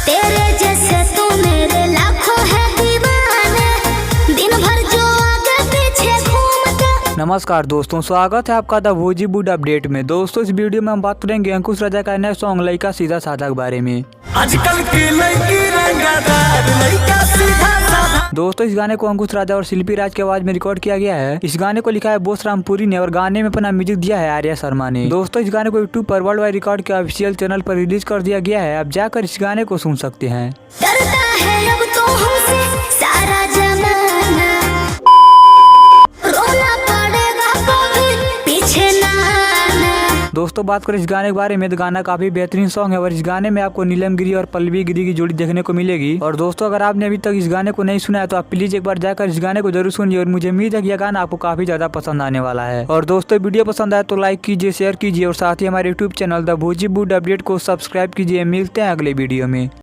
तेरे जैसे तो मेरे लाखों है दीवाने, दिन भर जो आगे पीछे घूमते। नमस्कार दोस्तों, स्वागत है आपका द बॉलीवुड अपडेट में। दोस्तों, इस वीडियो में हम बात करेंगे अंकुश राजा का नया सॉन्ग लइका सीधा साधा के बारे में। आजकल की लड़की रंगदार लड़का सीधा साधा। दोस्तों, इस गाने को अंकुश राजा और शिल्पी राज की आवाज में रिकॉर्ड किया गया है। इस गाने को लिखा है बोस रामपुरी ने और गाने में अपना म्यूजिक दिया है आर्या शर्मा ने। दोस्तों, इस गाने को यूट्यूब पर वर्ल्ड वाइड रिकॉर्ड के ऑफिशियल चैनल पर रिलीज कर दिया गया है। अब जाकर इस गाने को सुन सकते हैं। डरता है अब तो हमसे सारा जमाना, रोना पड़ेगा कभी पीछे ना आना। दोस्तों, बात करें इस गाने के बारे में तो गाना काफी बेहतरीन सॉन्ग है और इस गाने में आपको नीलम गिरी और पल्लवी गिरी की जोड़ी देखने को मिलेगी। और दोस्तों, अगर आपने अभी तक इस गाने को नहीं सुना है तो आप प्लीज एक बार जाकर इस गाने को जरूर सुनिए और मुझे उम्मीद है कि यह गाना आपको काफी ज्यादा पसंद आने वाला है। और दोस्तों, वीडियो पसंद आए तो लाइक कीजिए, शेयर कीजिए और साथ ही हमारे YouTube channel the Bollywood update को सब्सक्राइब कीजिए। मिलते हैं अगले वीडियो में।